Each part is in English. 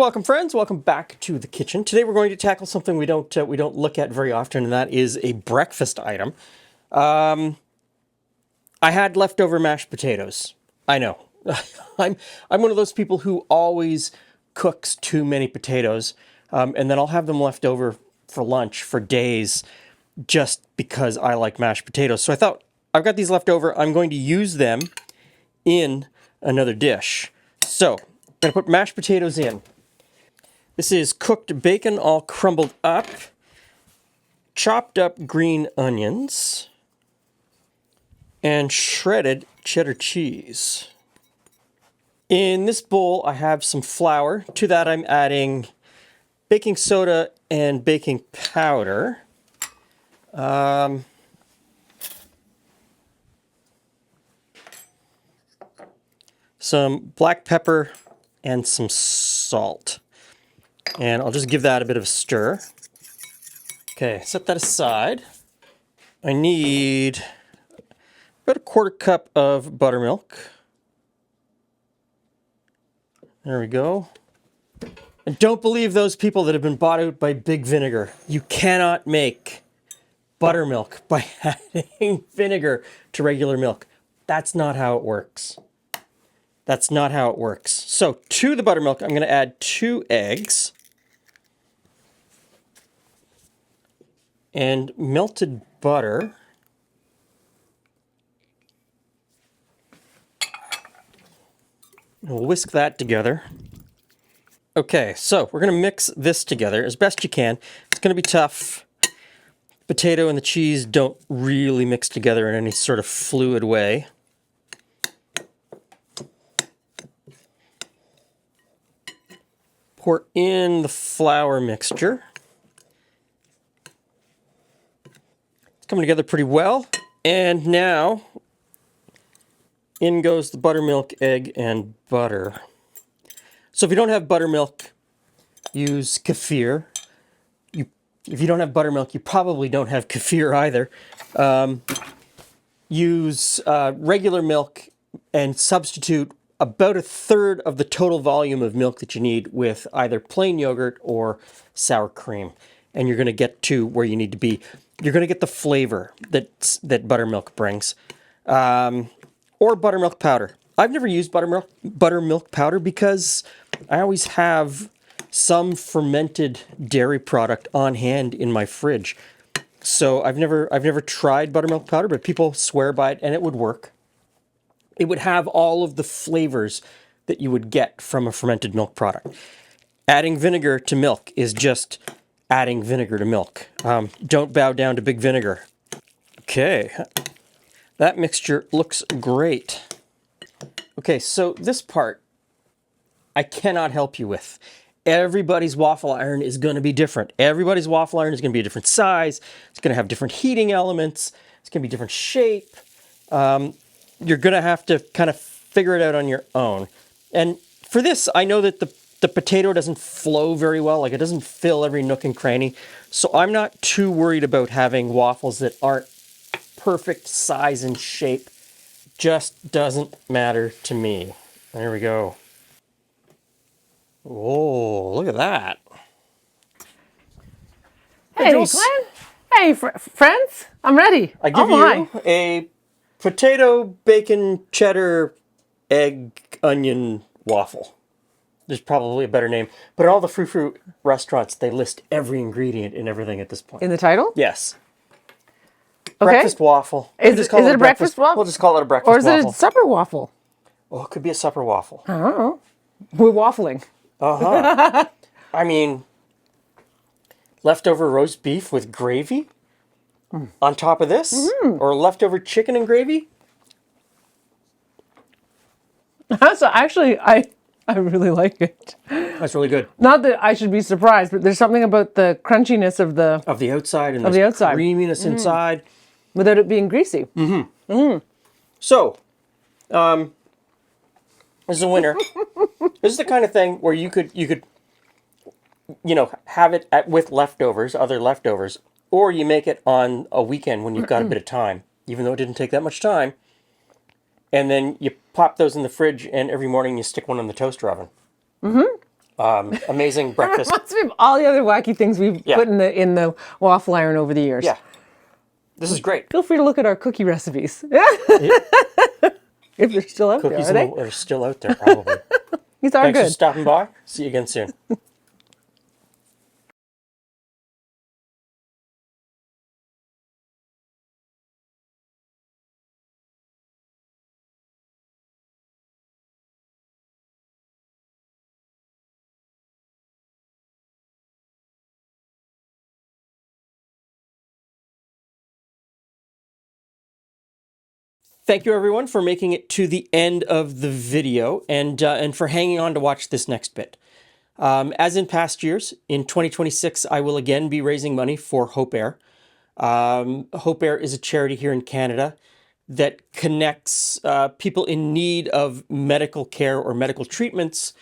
Welcome, friends. Welcome back to the kitchen. Today we're going to tackle something we don't look at very often, and that is a breakfast item. I had leftover mashed potatoes. I know. I'm one of those people who always cooks too many potatoes, and then I'll have them left over for lunch for days, just because I like mashed potatoes. So I thought, I've got these left over. I'm going to use them in another dish. So I'm going to put mashed potatoes in. This is cooked bacon all crumbled up, chopped up green onions, and shredded cheddar cheese. In this bowl, I have some flour. To that, I'm adding baking soda and baking powder. Some black pepper and some salt. And I'll just give that a bit of a stir. Okay, set that aside. I need about a quarter cup of buttermilk. There we go. And don't believe those people that have been bought out by Big Vinegar. You cannot make buttermilk by adding vinegar to regular milk. That's not how it works. That's not how it works. So to the buttermilk, I'm going to add 2 eggs. And melted butter. We'll whisk that together. Okay, so we're going to mix this together as best you can. It's going to be tough. Potato and the cheese don't really mix together in any sort of fluid way. Pour in the flour mixture. Coming together pretty well. And now in goes the buttermilk, egg, and butter. So if you don't have buttermilk, use kefir. If you don't have buttermilk, you probably don't have kefir either. Use regular milk and substitute about 1/3 of the total volume of milk that you need with either plain yogurt or sour cream. And you're going to get to where you need to be. You're going to get the flavor that buttermilk brings. Or buttermilk powder. I've never used buttermilk powder because I always have some fermented dairy product on hand in my fridge. So I've never tried buttermilk powder, but people swear by it and it would work. It would have all of the flavors that you would get from a fermented milk product. Adding vinegar to milk is just adding vinegar to milk. Don't bow down to Big Vinegar. Okay, that mixture looks great. Okay, so this part I cannot help you with. Everybody's waffle iron is going to be different. Everybody's waffle iron is going to be a different size. It's going to have different heating elements. It's going to be different shape. You're going to have to kind of figure it out on your own. And for this, I know that the potato doesn't flow very well, like it doesn't fill every nook and cranny. So I'm not too worried about having waffles that aren't perfect size and shape. Just doesn't matter to me. There we go. Oh, look at that. Hey, Glen. Hey, friends. I'm ready. I give you a potato, bacon, cheddar, egg, onion waffle. There's probably a better name. But at all the frou-frou restaurants, they list every ingredient in everything at this point. In the title? Yes. Okay. Breakfast waffle. Is it a breakfast waffle? We'll just call it a breakfast waffle. Or is it a supper waffle? Oh, it could be a supper waffle. I don't know. We're waffling. Uh-huh. I mean, leftover roast beef with gravy on top of this? Or leftover chicken and gravy? So actually, I really like it. That's really good. Not that I should be surprised, but there's something about the crunchiness of the outside and the outside. Creaminess inside. Without it being greasy. So, this is a winner. This is the kind of thing where you could have it with leftovers, other leftovers, or you make it on a weekend when you've got a bit of time, even though it didn't take that much time. And then you pop those in the fridge, and every morning you stick one in the toaster oven. Amazing breakfast. Reminds me of all the other wacky things we've Yeah. put in the waffle iron over the years. Yeah. This is great. Feel free to look at our cookie recipes. If they're still out Cookies there, are they? are still out there, probably. These are Thanks for good. stopping by. See you again soon. Thank you, everyone, for making it to the end of the video and for hanging on to watch this next bit. As in past years, in 2026, I will again be raising money for Hope Air. Hope Air is a charity here in Canada that connects people in need of medical care or medical treatments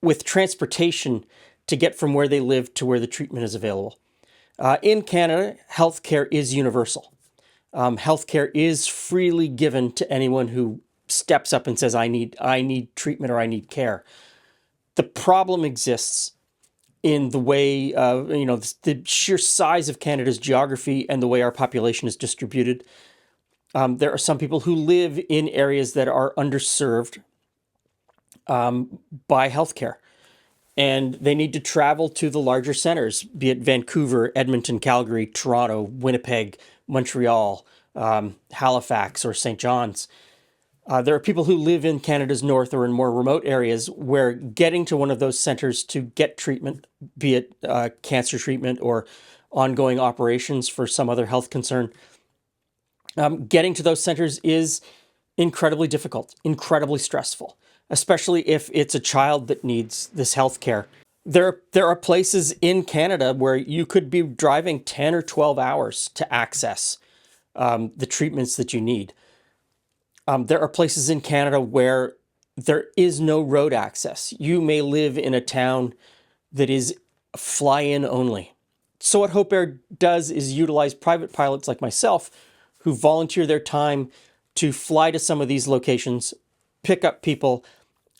with transportation to get from where they live to where the treatment is available. In Canada, healthcare is universal. Healthcare is freely given to anyone who steps up and says, I need treatment or I need care. The problem exists in the way, the sheer size of Canada's geography and the way our population is distributed. There are some people who live in areas that are underserved by healthcare, and they need to travel to the larger centers, be it Vancouver, Edmonton, Calgary, Toronto, Winnipeg, Montreal, Halifax, or St. John's. There are people who live in Canada's north or in more remote areas where getting to one of those centers to get treatment, be it cancer treatment or ongoing operations for some other health concern, getting to those centers is incredibly difficult, incredibly stressful, especially if it's a child that needs this health care. There are places in Canada where you could be driving 10 or 12 hours to access the treatments that you need. There are places in Canada where there is no road access. You may live in a town that is fly-in only. So what Hope Air does is utilize private pilots like myself who volunteer their time to fly to some of these locations, pick up people,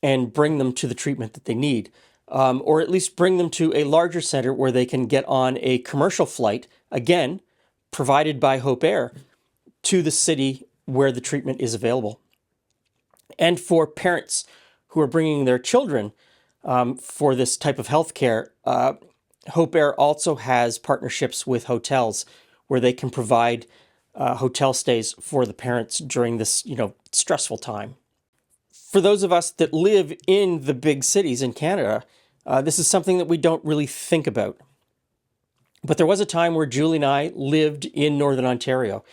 and bring them to the treatment that they need. Or at least bring them to a larger center where they can get on a commercial flight, again, provided by Hope Air, to the city where the treatment is available. And for parents who are bringing their children for this type of healthcare, Hope Air also has partnerships with hotels where they can provide hotel stays for the parents during this, stressful time. For those of us that live in the big cities in Canada, this is something that we don't really think about. But there was a time where Julie and I lived in Northern Ontario,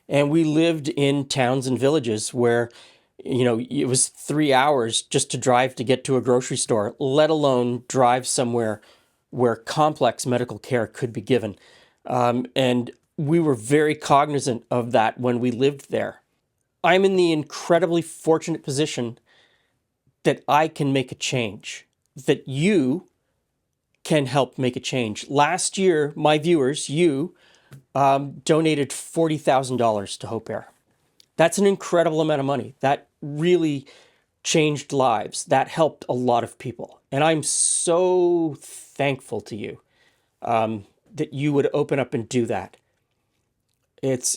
and we lived in towns and villages where, it was 3 hours just to drive to get to a grocery store, let alone drive somewhere where complex medical care could be given. And we were very cognizant of that when we lived there. I'm in the incredibly fortunate position that I can make a change, that you can help make a change. Last year, my viewers, you, donated $40,000 to Hope Air. That's an incredible amount of money. That really changed lives. That helped a lot of people. And I'm so thankful to you that you would open up and do that. It's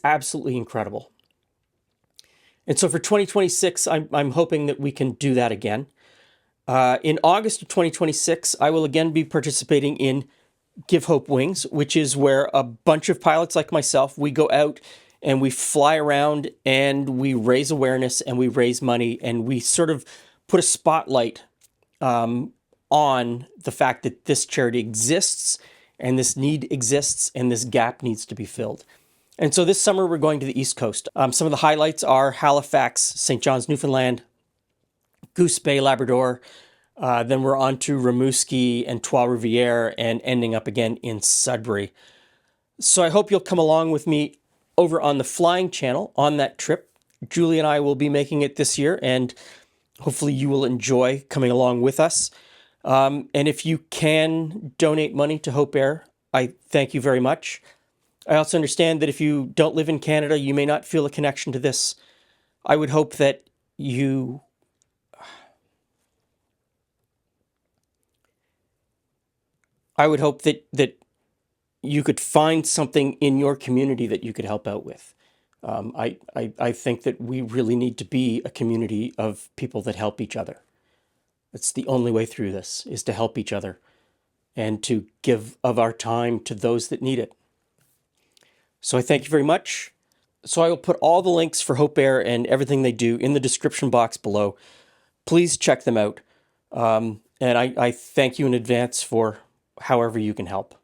absolutely incredible. And so for 2026, I'm hoping that we can do that again. In August of 2026, I will again be participating in Give Hope Wings, which is where a bunch of pilots like myself, we go out and we fly around and we raise awareness and we raise money and we sort of put a spotlight on the fact that this charity exists and this need exists and this gap needs to be filled. And so this summer we're going to the East Coast. Some of the highlights are Halifax, St. John's, Newfoundland, Goose Bay, Labrador. Then we're on to Rimouski and Trois-Rivières and ending up again in Sudbury. So I hope you'll come along with me over on the Flying Channel on that trip. Julie and I will be making it this year, and hopefully you will enjoy coming along with us. And if you can donate money to Hope Air, I thank you very much. I also understand that if you don't live in Canada, you may not feel a connection to this. I would hope that you I would hope that you could find something in your community that you could help out with. I think that we really need to be a community of people that help each other. It's the only way through this, is to help each other and to give of our time to those that need it. So I thank you very much. So I will put all the links for Hope Air and everything they do in the description box below. Please check them out. And I thank you in advance for however you can help.